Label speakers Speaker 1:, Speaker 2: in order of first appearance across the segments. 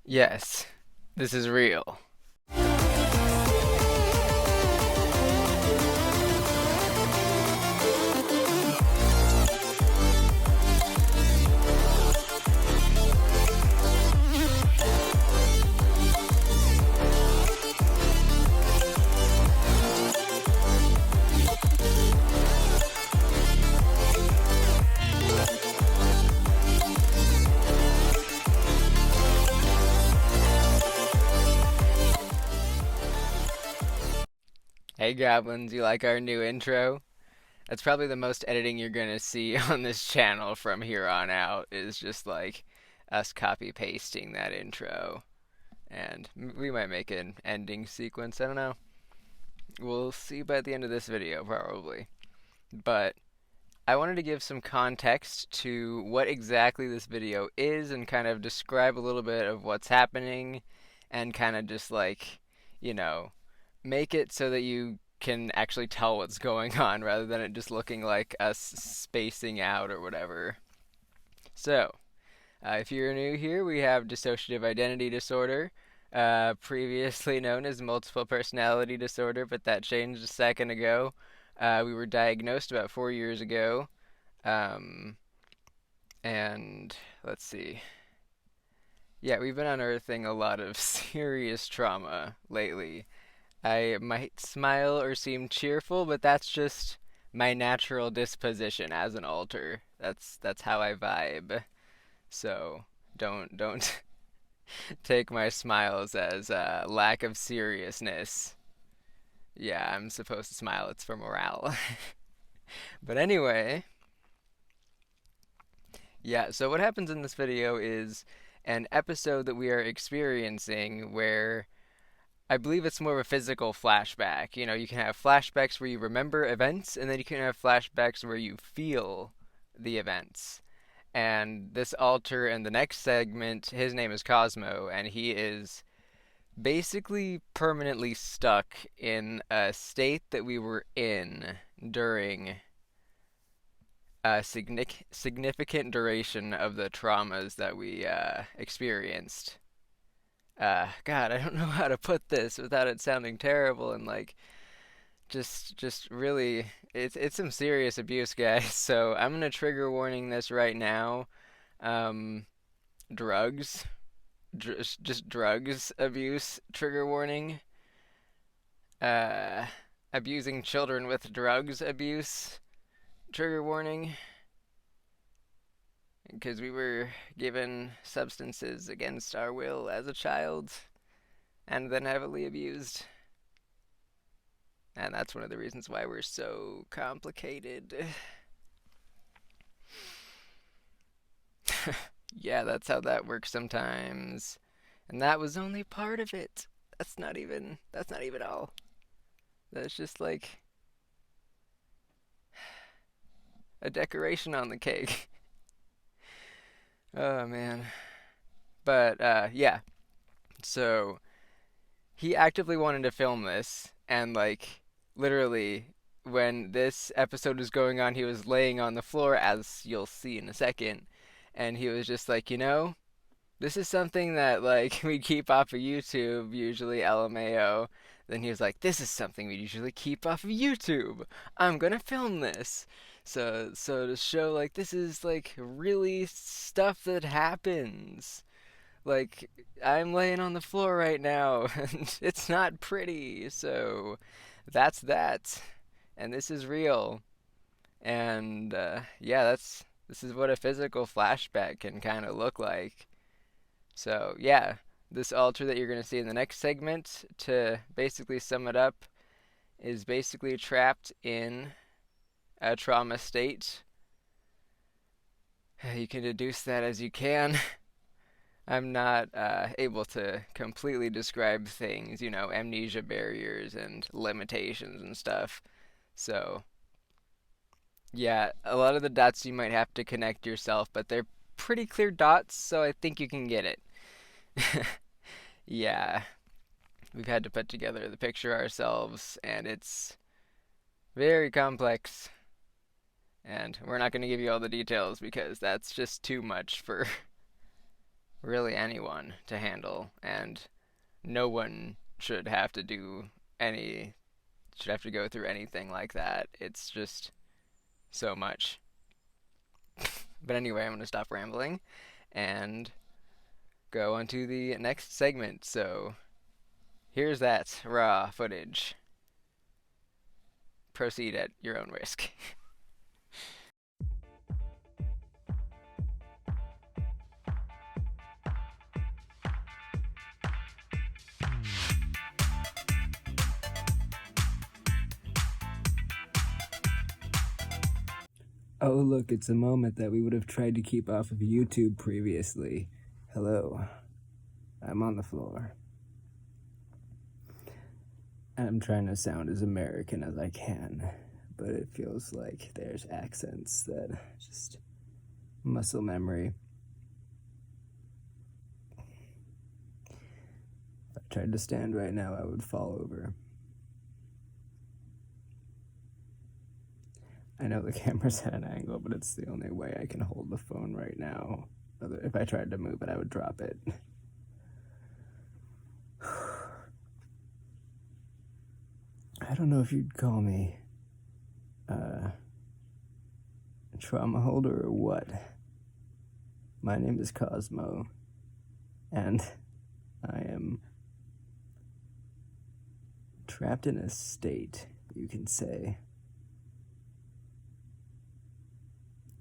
Speaker 1: Yes, this is real. Hey goblins, you like our new intro? That's probably the most editing you're gonna see on this channel from here on out, is just like us copy pasting that intro. And we might make an ending sequence, I don't know. We'll see by the end of this video, probably. But I wanted to give some context to what exactly this video is and kind of describe a little bit of what's happening and kind of just like, you know, make it so that you can actually tell what's going on rather than it just looking like us spacing out or whatever. So, if you're new here, we have dissociative identity disorder, previously known as multiple personality disorder, but that changed a second ago. We were diagnosed about 4 years ago, um, and let's see. Yeah, we've been unearthing a lot of serious trauma lately. I might smile or seem cheerful, but that's just my natural disposition as an alter. That's how I vibe. So don't take my smiles as a lack of seriousness. Yeah, I'm supposed to smile. It's for morale. But anyway, yeah. So what happens in this video is an episode that we are experiencing where I believe it's more of a physical flashback. You know, you can have flashbacks where you remember events, and then you can have flashbacks where you feel the events. And this alter in the next segment, his name is Cosmo, and he is basically permanently stuck in a state that we were in during a significant duration of the traumas that we experienced. God, I don't know how to put this without it sounding terrible and like just really it's some serious abuse, guys. So I'm gonna trigger warning this right now. Um, drugs, just drugs abuse trigger warning. Uh, Abusing children with drugs abuse trigger warning. Because we were given substances against our will as a child and then heavily abused. And that's one of the reasons why we're so complicated. Yeah, that's how that works sometimes. And that was only part of it. That's not even all. That's just like a decoration on the cake. Oh man. But yeah. So he actively wanted to film this and like literally when this episode was going on, he was laying on the floor, as you'll see in a second, and he was just like, this is something that like we keep off of YouTube, usually LMAO. Then he was like, "This is something we usually keep off of YouTube. I'm gonna film this." So to show like this is like really stuff that happens. Like I'm laying on the floor right now, and it's not pretty. So that's that, and this is real. And yeah, this is what a physical flashback can kind of look like. So, yeah, this altar that you're going to see in the next segment, to basically sum it up, is basically trapped in a trauma state. You can deduce that as you can. I'm not able to completely describe things, amnesia barriers and limitations and stuff. So, yeah, a lot of the dots you might have to connect yourself, but they're pretty clear dots, so I think you can get it. Yeah, we've had to put together the picture ourselves, and it's very complex. And we're not going to give you all the details because that's just too much for really anyone to handle, and no one any should have to go through anything like that. It's just so much. But anyway, I'm going to stop rambling and go on to the next segment. So here's that raw footage. Proceed at your own risk.
Speaker 2: Oh, look, it's a moment that we would have tried to keep off of YouTube previously. Hello, I'm on the floor. And I'm trying to sound as American as I can, but it feels like there's accents that just muscle memory. If I tried to stand right now, I would fall over. I know the camera's at an angle, but it's the only way I can hold the phone right now. If I tried to move it, I would drop it. I don't know if you'd call me a trauma holder or what. My name is Cosmo, and I am trapped in a state, you can say.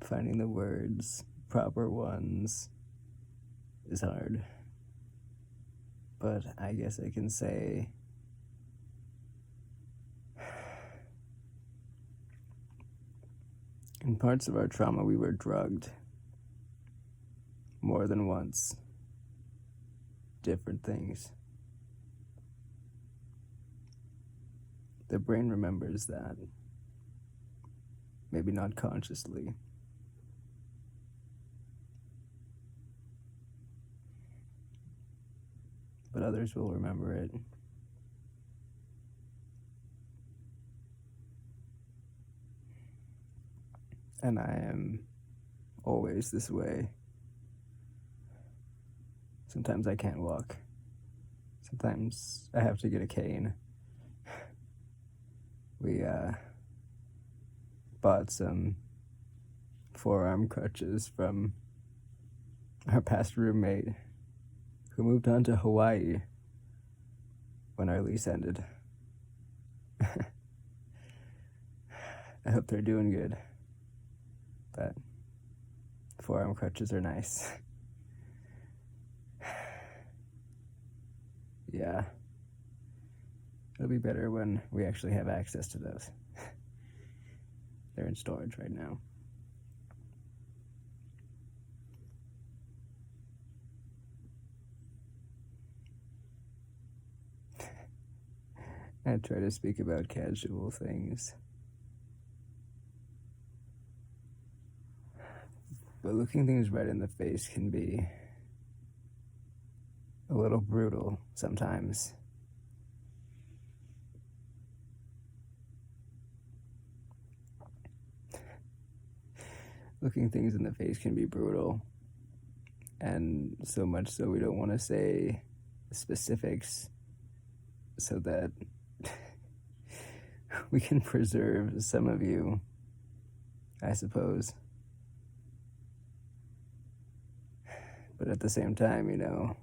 Speaker 2: Finding the words, proper ones, is hard. But I guess I can say in parts of our trauma we were drugged more than once. Different things. The brain remembers that. Maybe not consciously. But others will remember it. And I am always this way. Sometimes I can't walk. Sometimes I have to get a cane. We bought some forearm crutches from our past roommate who moved on to Hawaii when our lease ended. I hope they're doing good, but forearm crutches are nice. Yeah, it'll be better when we actually have access to those. They're in storage right now. I try to speak about casual things, but looking things right in the face can be a little brutal sometimes. Looking things in the face can be brutal, and so much so we don't want to say specifics so that we can preserve some of you, I suppose. But at the same time, you know,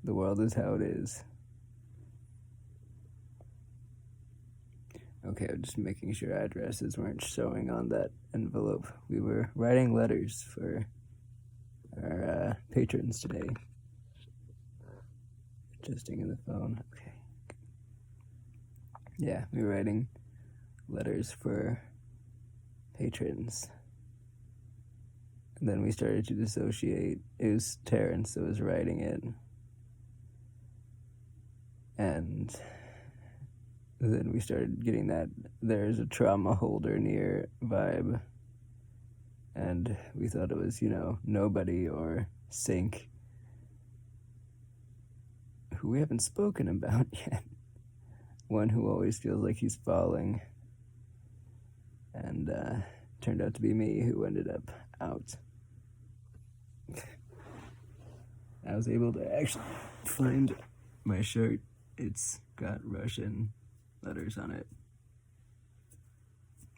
Speaker 2: the world is how it is. Okay, I'm just making sure addresses weren't showing on that envelope. We were writing letters for our patrons today. Adjusting in the phone. Okay. Yeah, we were writing letters for patrons. And then we started to dissociate. It was Terrence that was writing it. And then we started getting that there's a trauma holder near vibe. And we thought it was, you know, Nobody or Sync, who we haven't spoken about yet. One who always feels like he's falling. And turned out to be me who ended up out. I was able to actually find my shirt. It's got Russian letters on it.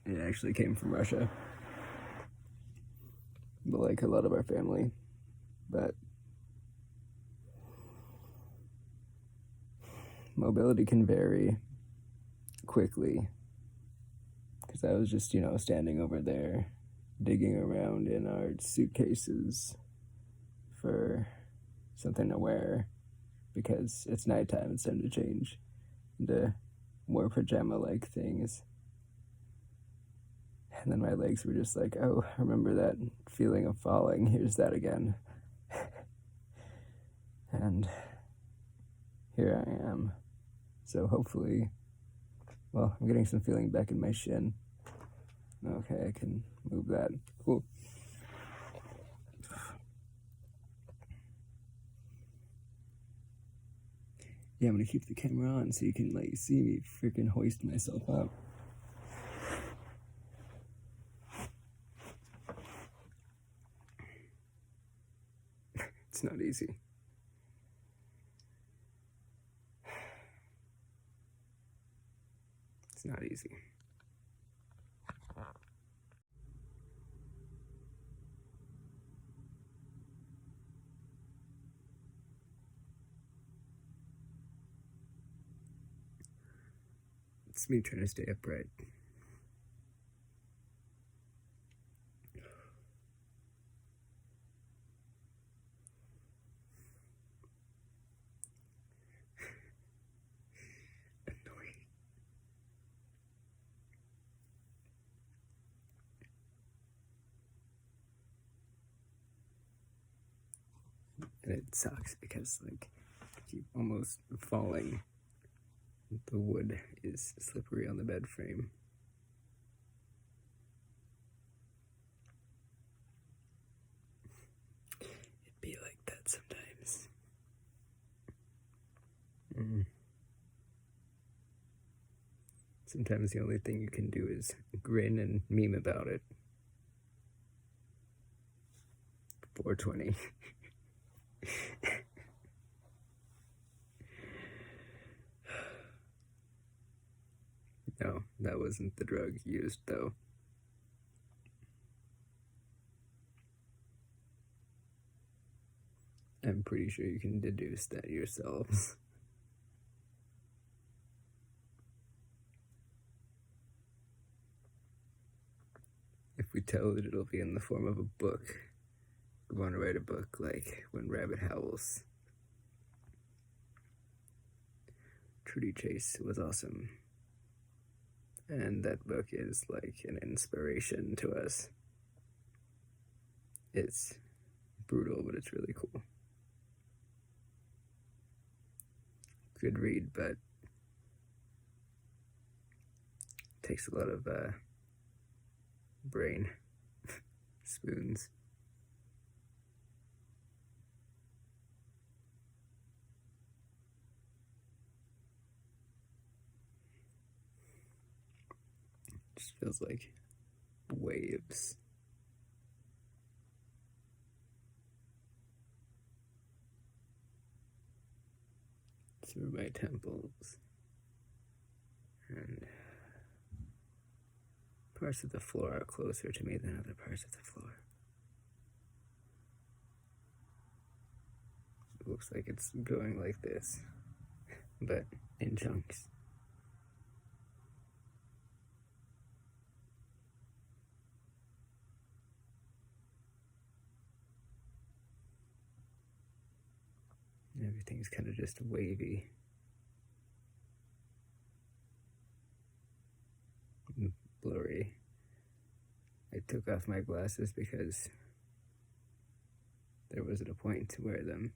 Speaker 2: It actually came from Russia. But like a lot of our family. But mobility can vary quickly. Because I was just, standing over there, digging around in our suitcases for something to wear. Because it's nighttime, it's time to change into more pajama-like things. And then my legs were just like, oh, remember that feeling of falling? Here's that again. And here I am. So hopefully, well, I'm getting some feeling back in my shin. Okay, I can move that. Cool. Yeah, I'm gonna keep the camera on so you can see me freaking hoist myself up. It's not easy. It's not easy. It's me trying to stay upright. Annoying. And it sucks because I keep almost falling. The wood is slippery on the bed frame. It'd be like that sometimes. Sometimes the only thing you can do is grin and meme about it. 420. No, that wasn't the drug used, though. I'm pretty sure you can deduce that yourselves. If we tell it, it'll be in the form of a book. We want to write a book like When Rabbit Howls. Trudy Chase was awesome. And that book is like an inspiration to us. It's brutal, but it's really cool. Good read, but takes a lot of brain spoons. Just feels like waves. Through my temples and parts of the floor are closer to me than other parts of the floor. It looks like it's going like this, but in chunks. Everything's kind of just wavy. Blurry. I took off my glasses because there wasn't a point to wear them.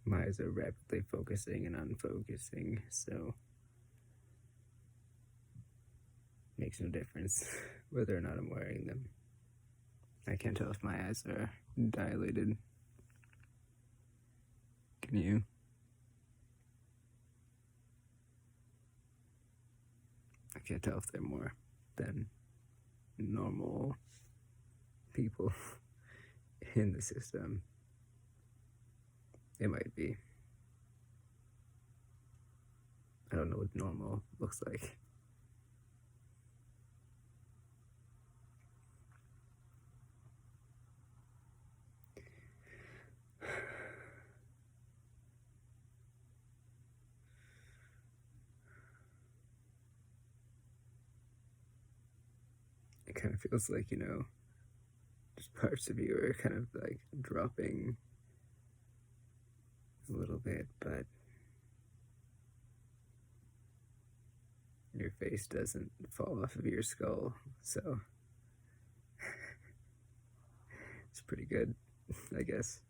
Speaker 2: My eyes are rapidly focusing and unfocusing, so makes no difference whether or not I'm wearing them. I can't tell if my eyes are dilated. Can you? I can't tell if they're more than normal people. in the system. It might be. I don't know what normal looks like. It kind of feels like, just parts of you are kind of like dropping a little bit, but your face doesn't fall off of your skull, so it's pretty good, I guess.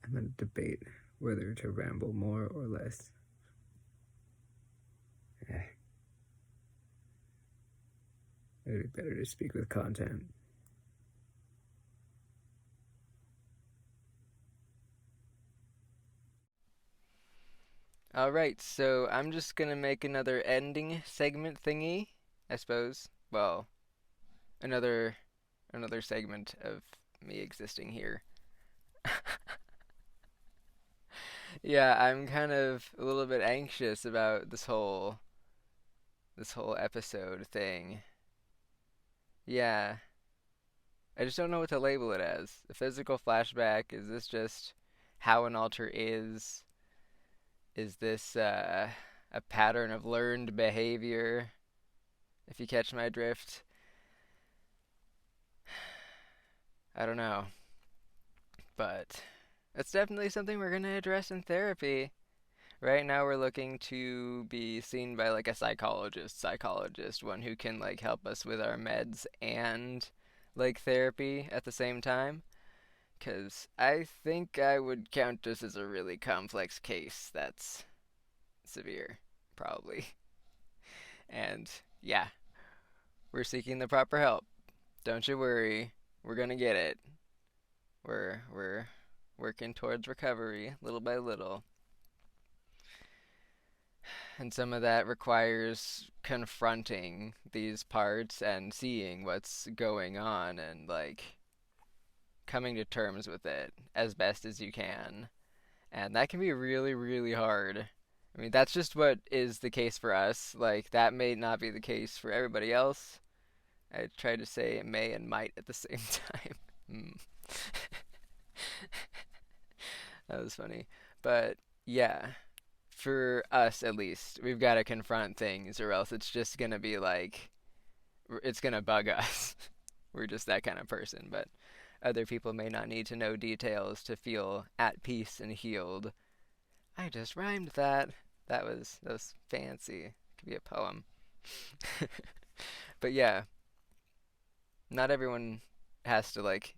Speaker 2: I'm going to debate whether to ramble more or less. It'd be better to speak with content.
Speaker 1: All right, so I'm just gonna make another ending segment thingy, I suppose. Well, another another segment of me existing here. Yeah, I'm kind of a little bit anxious about this whole episode thing. Yeah, I just don't know what to label it as. A physical flashback? Is this just how an alter is? Is this a pattern of learned behavior? If you catch my drift, I don't know. But it's definitely something we're going to address in therapy. Right now we're looking to be seen by like a psychologist, one who can like help us with our meds and like therapy at the same time. Cause I think I would count this as a really complex case that's severe, probably. And yeah, we're seeking the proper help. Don't you worry, we're gonna get it. We're working towards recovery little by little. And some of that requires confronting these parts and seeing what's going on and like coming to terms with it as best as you can. And that can be really, really hard. I mean, that's just what is the case for us. Like, that may not be the case for everybody else. I try to say may and might at the same time. Mm. That was funny. But yeah, for us at least, we've got to confront things, or else it's just gonna be like it's gonna bug us. We're just that kind of person. But other people may not need to know details to feel at peace and healed. I just rhymed that. That was fancy. It could be a poem. But yeah, not everyone has to like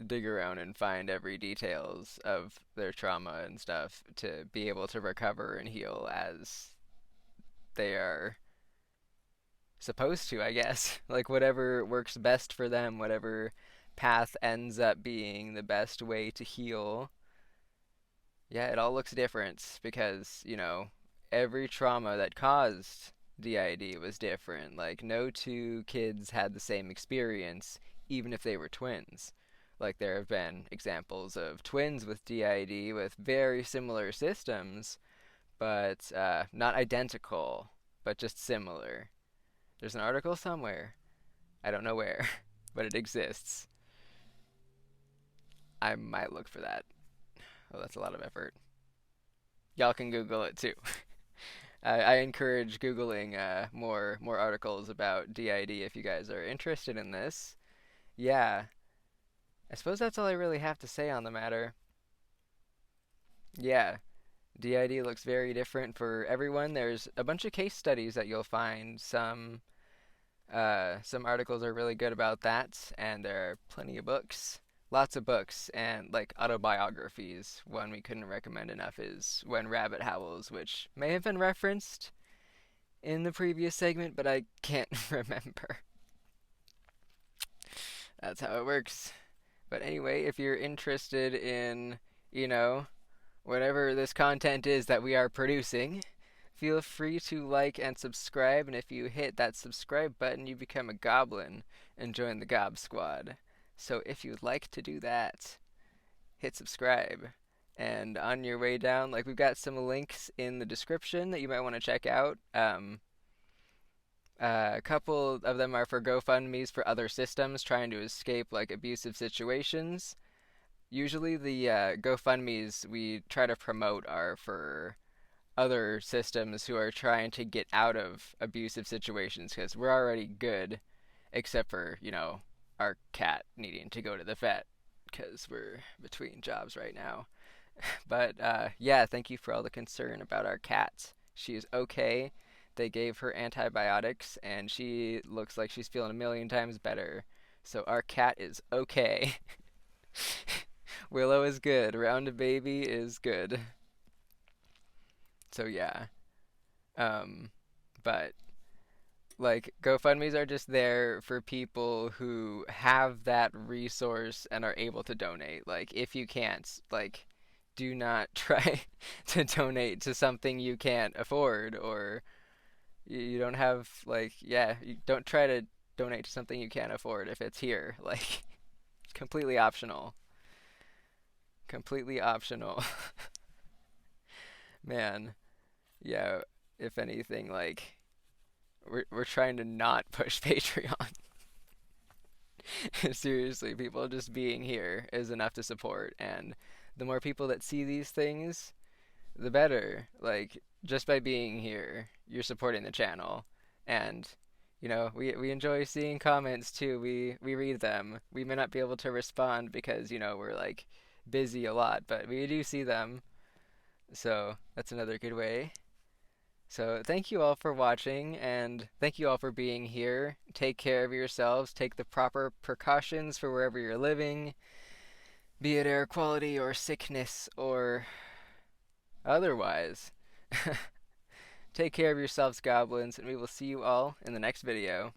Speaker 1: dig around and find every details of their trauma and stuff to be able to recover and heal as they are supposed to, I guess. Like whatever works best for them, whatever path ends up being the best way to heal. Yeah, it all looks different because, every trauma that caused D.I.D. was different. Like no two kids had the same experience even if they were twins. Like there have been examples of twins with D.I.D. with very similar systems, but not identical, but just similar. There's an article somewhere. I don't know where, but it exists. I might look for that. Oh, that's a lot of effort. Y'all can Google it too. I encourage Googling more articles about DID if you guys are interested in this. Yeah, I suppose that's all I really have to say on the matter. Yeah, DID looks very different for everyone. There's a bunch of case studies that you'll find. Some articles are really good about that, and there are plenty of books. Lots of books and like autobiographies. One we couldn't recommend enough is When Rabbit Howls, which may have been referenced in the previous segment, but I can't remember. That's how it works. But anyway, if you're interested in, you know, whatever this content is that we are producing, feel free to like and subscribe. And if you hit that subscribe button, you become a goblin and join the Gob Squad. So if you'd like to do that, hit subscribe. And on your way down, like we've got some links in the description that you might want to check out. A couple of them are for GoFundMes for other systems trying to escape like abusive situations. Usually, the GoFundMes we try to promote are for other systems who are trying to get out of abusive situations because we're already good, except for, our cat needing to go to the vet because we're between jobs right now. But yeah, thank you for all the concern about our cat. She is okay. They gave her antibiotics, and she looks like she's feeling a million times better. So our cat is okay. Willow is good. Round Baby is good. So yeah. Um, but like GoFundMe's are just there for people who have that resource and are able to donate. Like if you can't, like do not try to donate to something you can't afford or you don't have like yeah, you don't try to donate to something you can't afford if it's here. Like completely optional. Completely optional. Man, yeah, if anything like we're trying to not push Patreon. Seriously, people just being here is enough to support, and the more people that see these things, the better. Like just by being here, you're supporting the channel, and we enjoy seeing comments too. We read them. We may not be able to respond because we're like busy a lot, but we do see them. So that's another good way. So thank you all for watching and thank you all for being here. Take care of yourselves. Take the proper precautions for wherever you're living, be it air quality or sickness or otherwise. Take care of yourselves, goblins, and we will see you all in the next video.